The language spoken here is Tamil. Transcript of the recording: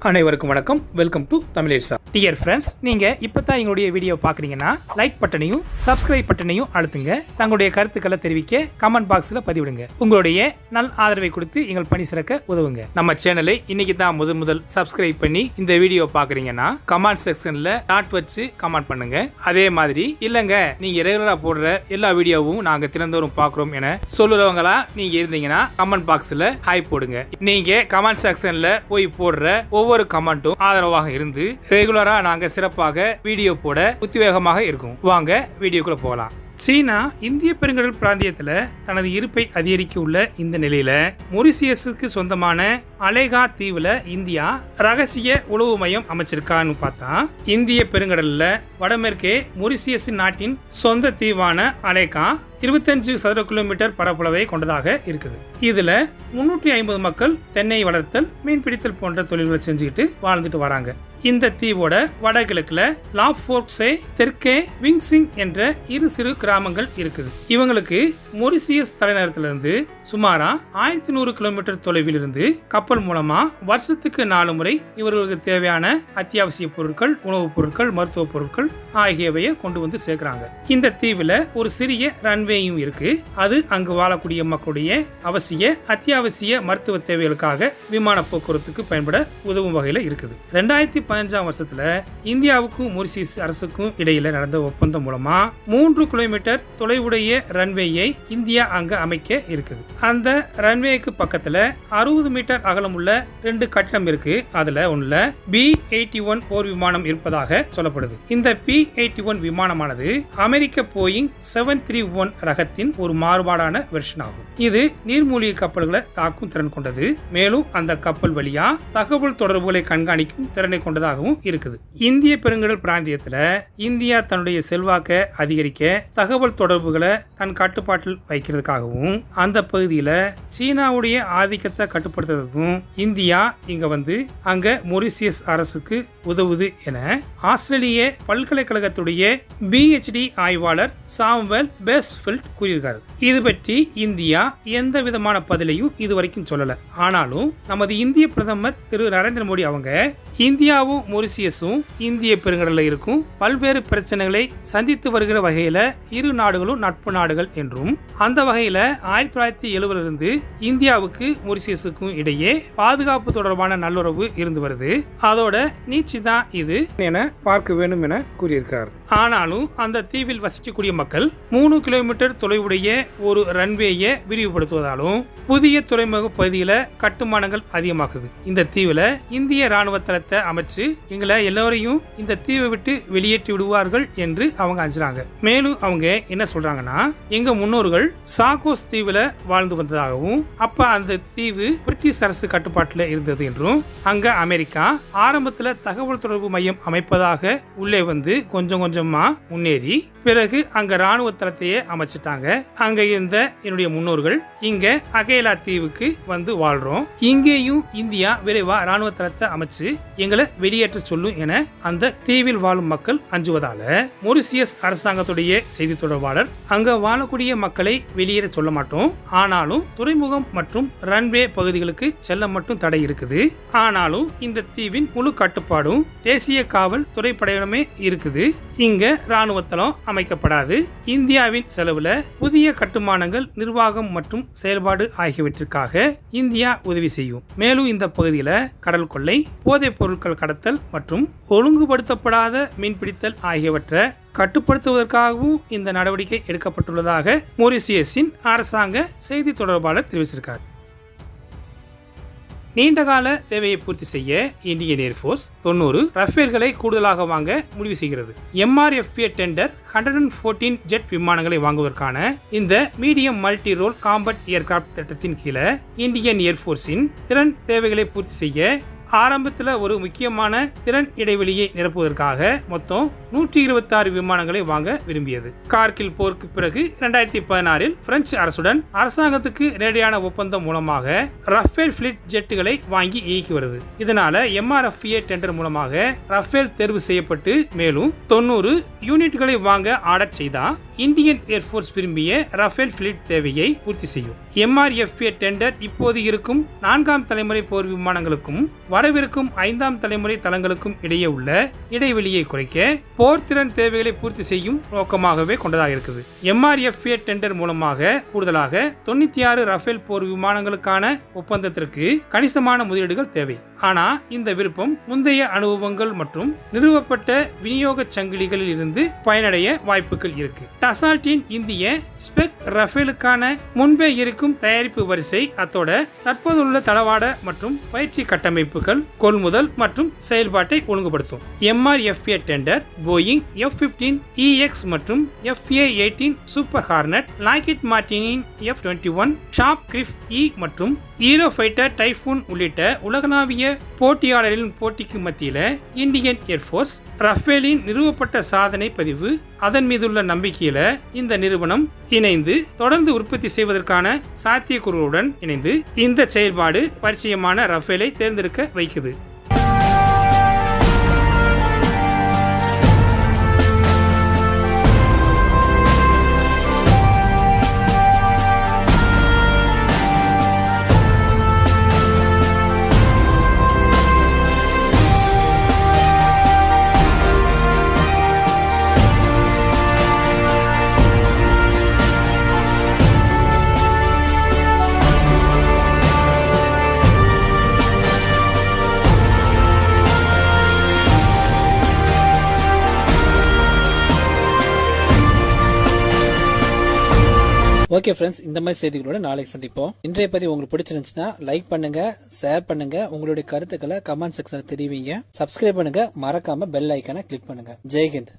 அனைவருக்கும் வணக்கம். வெல்கம் டு தமிழேசா. டியர் ஃப்ரெண்ட்ஸ், நீங்க இப்பதான் எங்களுடைய வீடியோ பாக்குறீங்கன்னா லைக் பட்டனையும் சப்ஸ்கிரைப் பட்டனையும் அழுத்துங்க. தங்களுடைய கருத்துக்களை தெரிவிக்க கமெண்ட் பாக்ஸ்ல பதிவிடுங்க. உங்களுடைய நல் ஆதரவை கொடுத்து எங்கள் பணி சிறக்க உதவுங்க. நம்ம சேனலை இன்னைக்கு தான் முதல் சப்ஸ்கிரைப் பண்ணி இந்த வீடியோ பாக்குறீங்கன்னா கமெண்ட் செக்ஷன்ல டாட் வச்சு கமெண்ட் பண்ணுங்க. அதே மாதிரி இல்லங்க நீங்க ரெகுலரா போடுற எல்லா வீடியோவும் நாங்க தினந்தோறும் பாக்குறோம் என சொல்லுறவங்களா நீங்க இருந்தீங்கன்னா கமெண்ட் பாக்ஸ்ல ஹாய் போடுங்க. நீங்க கமெண்ட் செக்ஷன்ல போய் போடுற ஒவ்வொரு கமெண்ட்டும் ஆதரவாக இருந்து ரெகுலரா நாங்க சிறப்பாக வீடியோ போட உத்வேகமாக இருக்கும். வாங்க வீடியோக்குள்ள போகலாம். சீனா இந்திய பெருங்கடல் பிராந்தியத்துல தனது இருப்பை அதிகரிக்க உள்ள இந்த நிலையில மொரிசியஸுக்கு சொந்தமான அலேகா தீவுல இந்தியா ரகசிய உளவு மையம் அமைச்சிருக்கான்னு பார்த்தா, இந்திய பெருங்கடல்ல வடமேற்கே மொரிசியஸ் நாட்டின் சொந்த தீவான அலேகா 25 சதுர கிலோமீட்டர் பரப்பளவை கொண்டதாக இருக்குது. இதுல 350 மக்கள் தென்னை வளர்த்தல், மீன்பிடித்தல் போன்ற தொழில்களை செஞ்சுக்கிட்டு வாழ்ந்துட்டு வராங்க. இந்த தீவோட வடகிழக்குல லாஃபோர்க்ஸே, தெற்கே விங்சிங் என்ற இரு சிறு கிராமங்கள் இருக்குது. இவங்களுக்கு மொரிசியஸ் தலைநகரத்திலிருந்து சுமாரா 1100 கிலோமீட்டர் தொலைவில் இருந்து கப்பல் மூலமா வருஷத்துக்கு 4 முறை இவர்களுக்கு தேவையான அத்தியாவசிய பொருட்கள், உணவுப் பொருட்கள், மருத்துவ பொருட்கள் ஆகியவையை கொண்டு வந்து சேர்க்கிறாங்க. இந்த தீவுல ஒரு சிறிய ரன்வேயும் இருக்கு. அது அங்கு வாழக்கூடிய மக்களுடைய அத்தியாவசிய மருத்துவ தேவைகளுக்காக விமான போக்குவரத்துக்கு பயன்பட உதவும் வகையில இருக்குது. 2015 வருஷத்துல இந்தியாவுக்கும் மொரிசியஸ் அரசுக்கும் இடையில நடந்த ஒப்பந்தம் மூலமா 3 கிலோமீட்டர் தொலைவுடைய ரன்வேயை இந்தியா அங்க அமைக்க இருக்குது. அந்த ரன்வேக்கு பக்கத்துல 60 மீட்டர் அகலம் உள்ள 2 கட்டடம் இருக்கு. அதுல ஒண்ணுல B-81 போர் விமானம் இருப்பதாக சொல்லப்படுது. இந்த B-81 விமானமானது அமெரிக்க போயிங் 731 ரகத்தின் ஒரு மாறுபாடான வெர்ஷன் ஆகும். இது நீர்மூழ்கி கப்பல்களை தாக்கும் திறன் கொண்டது. மேலும் அந்த கப்பல் வழியா தகவல் தொடர்புகளை கண்காணிக்கும் திறனை கொண்டதாகவும் இருக்குது. இந்திய பெருங்கடல் பிராந்தியத்துல இந்தியா தன்னுடைய செல்வாக்க அதிகரிக்க தகவல் தொடர்புகளை தன் கட்டுப்பாட்டில் வைக்கிறதுக்காகவும் அந்த பகுதியில சீனாவுடைய ஆதிக்கத்தை கட்டுப்படுத்துறதுக்கும் இந்தியா இங்க வந்து அங்க மொரிசியஸ் அரசுக்கு உதவுது என ஆஸ்திரேலிய பல்கலைக்கழகத்துடைய PhD ஆய்வாளர் சாமுவேல் பேஸ்ஃபீல்ட் கூறியிருக்காரு. இது பற்றி இந்தியா எந்த விதமான பதிலையும் இதுவரைக்கும் சொல்லல. ஆனாலும் நமது இந்திய பிரதமர் திரு நரேந்திர மோடி அவங்க இந்தியாவும் மொரிசியஸும் இந்திய பெருங்கடல்ல இருக்கும் பல்வேறு பிரச்சனைகளை சந்தித்து வருகிற வகையில இரு நாடுகளும் நட்பு நாடுகள் என்றும், அந்த வகையில 1970 இருந்து இந்தியாவுக்கு மொரிசியஸுக்கும் இடையே பாதுகாப்பு தொடர்பான நல்லுறவு இருந்து வருது. அதோட நீட்சி தான் இது என பார்க்க வேண்டும் என கூறியிருக்கார். ஆனாலும் அந்த தீவில் வசிக்கக்கூடிய மக்கள் 3 கிலோமீட்டர் தொலைவுடைய ஒரு ரன்வேயை விரிவுபடுத்துவதாலும் புதிய துறைமுக பகுதியில கட்டுமானங்கள் அதிகமாகுது. இந்த தீவுல இந்திய ராணுவ தளத்தை அமைச்சு எங்களை எல்லோரையும் இந்த தீவை விட்டு வெளியேற்றி விடுவார்கள் என்று அவங்க அஞ்சுறாங்க. மேலும் அவங்க என்ன சொல்றாங்கன்னா, எங்க முன்னோர்கள் சாகோஸ் தீவுல வாழ்ந்து வந்ததாகவும், அப்ப அந்த தீவு பிரிட்டிஷ் அரசு கட்டுப்பாட்டில் இருந்தது என்றும், அங்க அமெரிக்கா ஆரம்பத்துல தகவல் தொடர்பு மையம் அமைப்பதாக உள்ளே வந்து கொஞ்சம் கொஞ்சமா முன்னேறி பிறகு அங்க ராணுவ தளத்தையே அமைச்சிட்டாங்க. அங்க இருந்த என்னுடைய முன்னோர்கள் இங்க அகேலா தீவுக்கு வந்து வாழ்றோம். இங்கேயும் இந்தியா விரைவா ராணுவ தளத்தை அமைச்சு எங்களை வெளியேற்ற சொல்லும் என அந்த தீவில் வாழும் மக்கள் அஞ்சுவதால மொரிசியஸ் அரசாங்கத்துடைய செய்தி தொடர்பாளர் அங்க வாழக்கூடிய மக்களை வெளியேற சொல்ல மாட்டோம், ஆனாலும் துறைமுகம் மற்றும் ரன்வே பகுதிகளுக்கு செல்ல மட்டும் தடை இருக்குது. ஆனாலும் இந்த தீவின் முழு கட்டுப்பாடும் தேசிய காவல் துறைப்படையிடமே இருக்குது. இங்க ராணுவ தளம் அமைக்கப்படாது. இந்தியாவின் செலவுல புதிய கட்டுமானங்கள், நிர்வாகம் மற்றும் செயல்பாடு ஆகியவற்றிற்காக இந்தியா உதவி செய்யும். மேலும் இந்த பகுதியில கடல் கொள்ளை, போதைப் பொருட்கள் கடத்தல் மற்றும் ஒழுங்குபடுத்தப்படாத மீன்பிடித்தல் ஆகியவற்றை கட்டுப்படுத்துவதற்காகவும் இந்த நடவடிக்கை எடுக்கப்பட்டுள்ளதாக மொரிசியஸின் அரசாங்க செய்தி தொடர்பாளர் தெரிவிச்சிருக்கார். நீண்டகால தேவையை பூர்த்தி செய்ய இந்தியன் ஏர்ஃபோர்ஸ் 90 ரஃபேல்களை கூடுதலாக வாங்க முடிவு செய்கிறது. MRFA டெண்டர் 114 ஜெட் விமானங்களை வாங்குவதற்கான இந்த medium multi role combat aircraft திட்டத்தின் கீழே இந்தியன் ஏர்ஃபோர்ஸின் திறன் தேவைகளை பூர்த்தி செய்ய ஆரம்பத்தில் ஒரு முக்கியமான திறன் இடைவெளியை நிரப்புவதற்காக மொத்தம் 126 விமானங்களை வாங்க விரும்பியது. கார்கில் போருக்கு பிறகு 2016 பிரெஞ்சு அரசுடன் அரசாங்கத்துக்கு நேரடியான ஒப்பந்தம் மூலமாக ரஃபேல் பிளிட் ஜெட்டுகளை வாங்கி இயக்கி வருது. இதனால MRFA டெண்டர் மூலமாக ரஃபேல் தேர்வு செய்யப்பட்டு மேலும் 90 யூனிட்களை வாங்க ஆர்டர் செய்தா இந்தியன் ஏர்போர்ஸ் விரும்பிய ரஃபேல் ஃபிளீட் தேவையை பூர்த்தி செய்யும். MRFA டெண்டர் இப்போது இருக்கும் 4ஆம் தலைமுறை போர் விமானங்களுக்கும் வரவிருக்கும் 5ஆம் தலைமுறை தளங்களுக்கும் இடையே உள்ள இடைவெளியை குறைக்க போர் திறன் தேவைகளை பூர்த்தி செய்யும் நோக்கமாகவே கொண்டதாக இருக்குது. MRFA டெண்டர் மூலமாக கூடுதலாக 96 ரஃபேல் போர் விமானங்களுக்கான ஒப்பந்தத்திற்கு கணிசமான முதலீடுகள் தேவை. ஆனா இந்த விருப்பம் முந்தைய அனுபவங்கள் மற்றும் நிறுவப்பட்ட விநியோக சங்கிலிகளில் இருந்து பயனடைய வாய்ப்புகள் இருக்கு. டசால்ட்டின் இந்திய ஸ்பெக் ரஃபேலுக்கான முன்பே இருக்கும் தயாரிப்பு வரிசை அத்தோட தற்போதுள்ள தளவாட மற்றும் பயிற்சி கட்டமைப்புகள் கொள்முதல் மற்றும் செயல்பாட்டை ஒழுங்குபடுத்தும். MRFA டெண்டர் போயிங் F-15EX மற்றும் FA-18 சூப்பர் ஹார்னட், லாக்ஹீட் மார்டினின் F-21 ஷார்ப் கிரிஃப் E மற்றும் ஈரோ ஃபைட்டர் டைஃபூன் உள்ளிட்ட உலகளாவிய போட்டியாளர்களின் போட்டிக்கு மத்தியில இந்தியன் ஏர்போர்ஸ் ரஃபேலின் நிறுவப்பட்ட சாதனை பதிவு அதன் மீதுள்ள நம்பிக்கையில இந்த நிறுவனம் இணைந்து தொடர்ந்து உற்பத்தி செய்வதற்கான சாத்தியக்கூறுகளுடன் இணைந்து இந்த செயல்பாடு பரிச்சயமான ரஃபேலை தேர்ந்தெடுக்க வைக்குது. ஓகே ஃப்ரெண்ட்ஸ், இந்த மாதிரி செய்திகளோட நாளைக்கு சந்திப்போம். இன்றைய பதிவு உங்களுக்கு பிடிச்சிருந்துச்சுன்னா லைக் பண்ணுங்க, ஷேர் பண்ணுங்க, உங்களுடைய கருத்துக்களை கமெண்ட் செக்ஷன்ல தெரிவிங்க. சப்ஸ்கிரைப் பண்ணுங்க, மறக்காம பெல் ஐக்கானை கிளிக் பண்ணுங்க. ஜெய்ஹிந்த்.